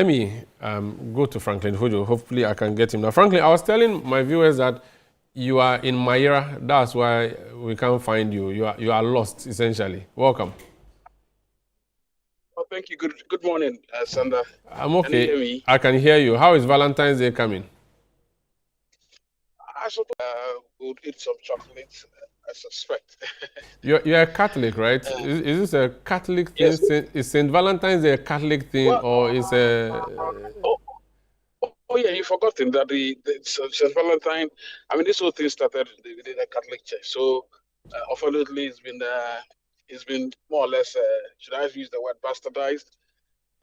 Let me go to Franklin Cudjoe. Hopefully I can get him now. Franklin, I was telling my viewers that you are in Maira. That's why we can't find you. You are lost, essentially. Welcome. Oh, thank you. Good morning, Sandra. I'm Can you okay. hear me? I can hear you. How is Valentine's Day coming? I should would eat some chocolates, I suspect. You're a Catholic, right? uh, Is this a Catholic thing? yes. Is St. Valentine's Day a Catholic thing, Well, or is a... oh, yeah, you've forgotten that the St. Valentine, I mean, this whole thing started within the Catholic Church. So, unfortunately, it's been more or less, should I use the word bastardized?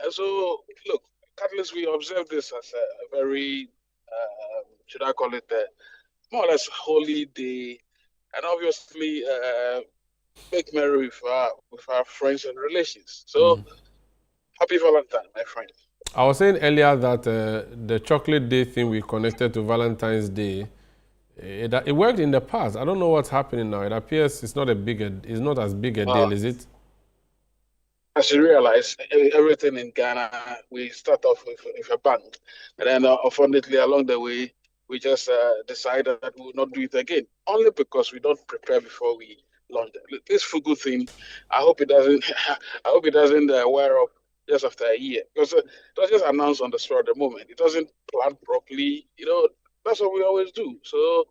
And so, look, Catholics, we observe this as a very, should I call it, more or less holy day, and obviously make merry with our friends and relations. So happy Valentine, my friend. I was saying earlier that the chocolate day thing we connected to Valentine's Day, it worked in the past. I don't know what's happening now. It appears it's not as big a Uh, deal, is it? as you realize, everything in Ghana, we start off with a bang, and then unfortunately along the way, we just decided that we will not do it again, only because we don't prepare before we launch it. This fugu thing, I hope it doesn't. I hope it doesn't wear up just after a year, because it was just announced on the spur of the moment. It doesn't plan properly. That's what we always do. So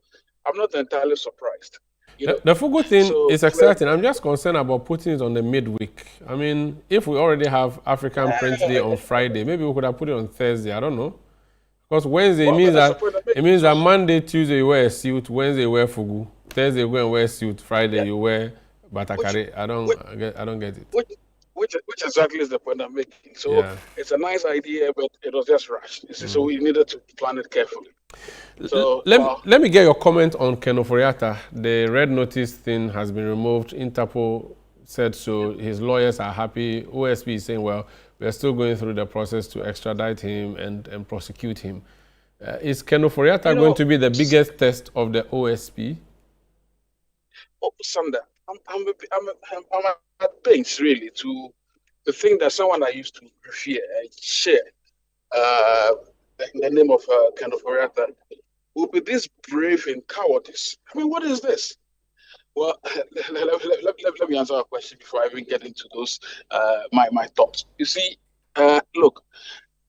I'm not entirely surprised. The Fugu thing So is exciting. I'm just concerned about putting it on the midweek. I mean, if we already have African Prince Day on Friday, maybe we could have put it on Thursday. I don't know. Because Wednesday well, but that's the it point I'm making. means So, that Monday, Tuesday you wear a suit, Wednesday you wear Fugu, Thursday you go and wear suit, Friday yeah, you wear which Batakare. which I don't get it. which which exactly is the point I'm making. So Yeah. it's a nice idea, but it was just rushed. You see, so we needed to plan it carefully. So well, Let me get your comment on Ken Ofori-Atta. The red notice thing has been removed. Interpol said so. His lawyers are happy. OSP is saying, well, we are still going through the process to extradite him and prosecute him. Is Ken Ofori-Atta you going know, to be the biggest test of the OSP? Sanda, I'm at pains really to think that someone I used to revere and share uh, in the name of kind of Oriata will be this brave in cowardice. I mean, what is this? Well, let me answer a question before I even get into those my thoughts. You see, look,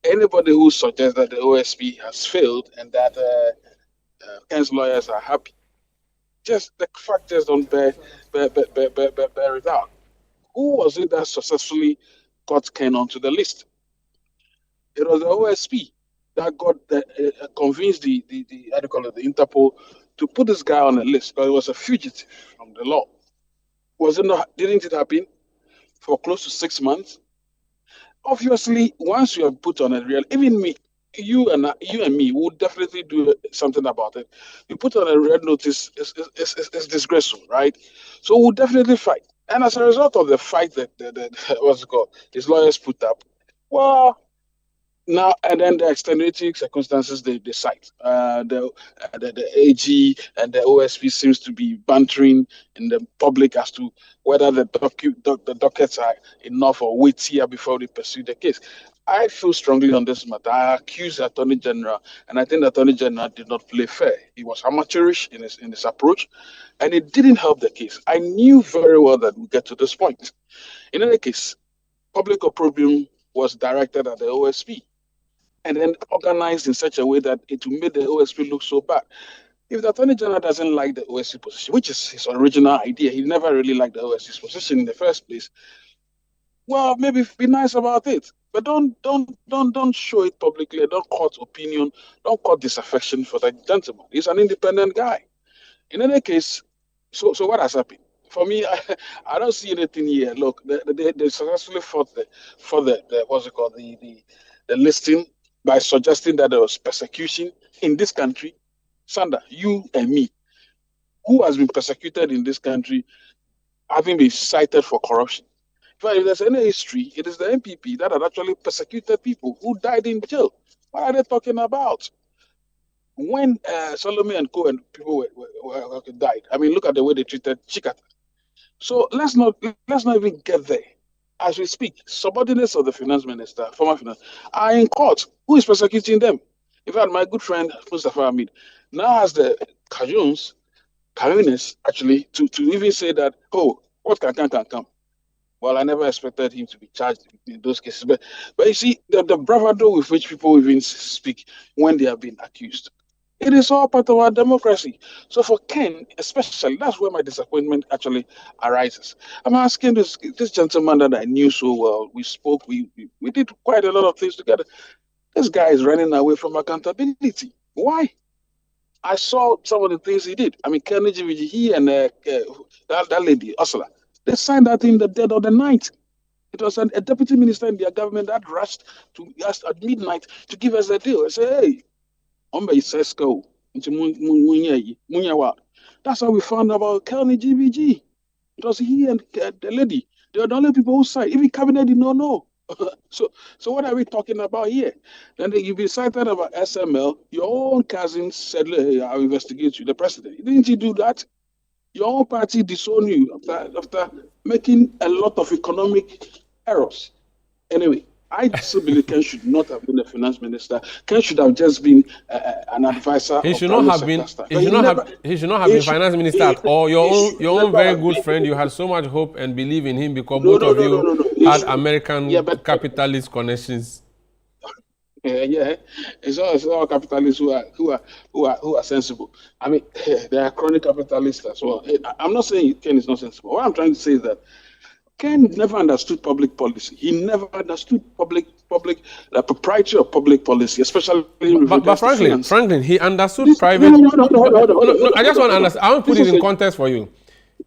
anybody who suggests that the OSP has failed and that Ken's lawyers are happy, just the fact just don't bear it out. Who was it that successfully got Ken onto the list? It was the OSP that got convinced the how do you call it, the Interpol to put this guy on the list because he was a fugitive from the law. Was it not? Didn't it happen for close to 6 months? Obviously, once you have put on a real, even me, you and me would definitely do something about it. You put on a red notice, it's disgraceful, right? So we'll definitely fight. And as a result of the fight that what's it called, his lawyers put up, well, now and then the extenuating circumstances they cite. The AG and the OSP seems to be bantering in the public as to whether the dockets are enough or weightier before they pursue the case. I feel strongly on this matter. I accuse the Attorney General, and I think the Attorney General did not play fair. He was amateurish in his approach, and it didn't help the case. I knew very well that we get to this point. In any case, public opprobrium was directed at the OSP and then organized in such a way that it will make the OSP look so bad. If the Attorney General doesn't like the OSP position, which is his original idea, he never really liked the OSP's position in the first place. Well, maybe be nice about it, but don't show it publicly. Don't court opinion. Don't court disaffection for that gentleman. He's an independent guy. In any case, so what has happened? For me, I don't see anything here. Look, they successfully fought the what's it called the listing by suggesting that there was persecution in this country. Sandra, you and me, who has been persecuted in this country, having been cited for corruption. If there's any history, it is the MPP that had actually persecuted people who died in jail. What are they talking about? When Salome and Co and people died, I mean, look at the way they treated Chikata. So let's not even get there. as we speak, subordinates of the finance minister, former finance, are in court. Who is prosecuting them? In fact, my good friend Mustafa Hamid now has the Cajuns, actually, to even say that, oh, what can come. Well, I never expected him to be charged in those cases. But you see, the bravado with which people even speak when they have been accused. It is all part of our democracy. So for Ken, especially, that's where my disappointment actually arises. I'm asking this gentleman that I knew so well. We spoke, we did quite a lot of things together. This guy is running away from accountability. Why? I saw some of the things he did. I mean, Kennedy, he and that lady, Ursula, they signed that in the dead of the night. It was a deputy minister in their government that rushed to us at midnight to give us a deal. I say, hey, says go. That's how we found about Kelly GBG. It was he and the lady. They were the only people who signed. Even cabinet did not know. So what are we talking about here? Then you've been cited about SML. Your own cousin said, hey, I'll investigate you, the president. Didn't he do that? Your own party disowned you after making a lot of economic errors. Anyway, I still believe Ken should not have been a finance minister. Ken should have just been an advisor. He should not have been. He should not have been finance minister at all. Your own very good friend. You had so much hope and believe in him because both of you had American capitalist connections. Yeah, it's all capitalists who are sensible. I mean, they are chronic capitalists as well. I'm not saying Ken is not sensible. What I'm trying to say is that Ken never understood public policy. He never understood the propriety of public policy, especially. But Franklin, he understood private. No, I just want to understand. I want to put it in context for you.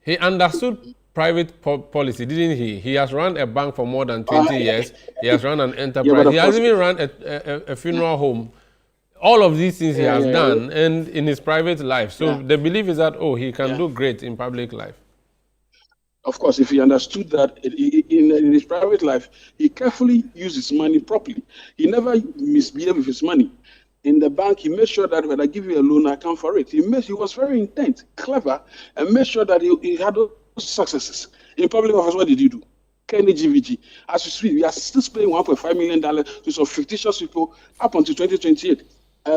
He understood private policy, didn't he? He has run a bank for more than 20 years. He has run an enterprise. He has even run a funeral home. All of these things he has done, and in his private life. So the belief is that, oh, he can do great in public life. Of course, if he understood that in his private life, he carefully used his money properly. He never misbehaved with his money. In the bank, he made sure that when I give you a loan, I come for it. He was very intent, clever, and made sure that he had those successes. In public office, what did you do? Kenny GVG. As we speak, we are still paying $1.5 million to some fictitious people up until 2028.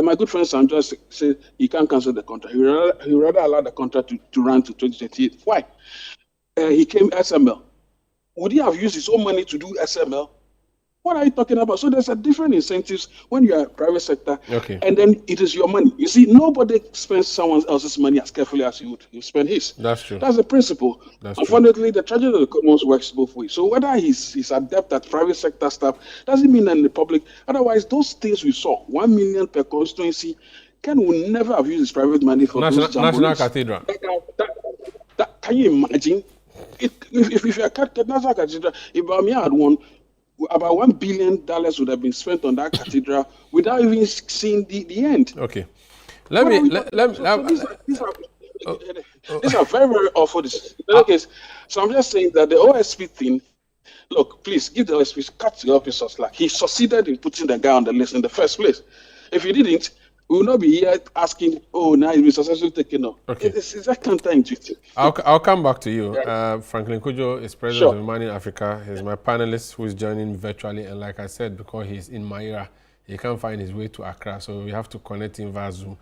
My good friend Sam just said he can't cancel the contract. He rather allow the contract to run to 2028. Why? He came SML. Would he have used his own money to do SML? What are you talking about? So there's a different incentives when you're a private sector, and then it is your money. You see, nobody spends someone else's money as carefully as you spend his. That's true. That's the principle. Unfortunately, the tragedy of the commons works both ways. So whether he's adept at private sector stuff doesn't mean that in the public. Otherwise, those things we saw, 1 million per constituency, Ken will never have used his private money for those National Cathedral. Can you imagine? If you are National Cathedral, if Bamia had won, about $1 billion would have been spent on that cathedral without even seeing the end. Okay, these are very, very awful decisions. In any case, so I'm just saying that the OSP thing. Look, please give the OSP cut the officer slack. He succeeded in putting the guy on the list in the first place. If he didn't, we will not be here asking, oh, now he's been successfully taken off. Okay. It's that counterintuitive. I'll come back to you. Franklin Cudjoe is president of Imani Africa. He's my panelist who is joining virtually. And like I said, because he's in Maira, he can't find his way to Accra. So we have to connect him via Zoom.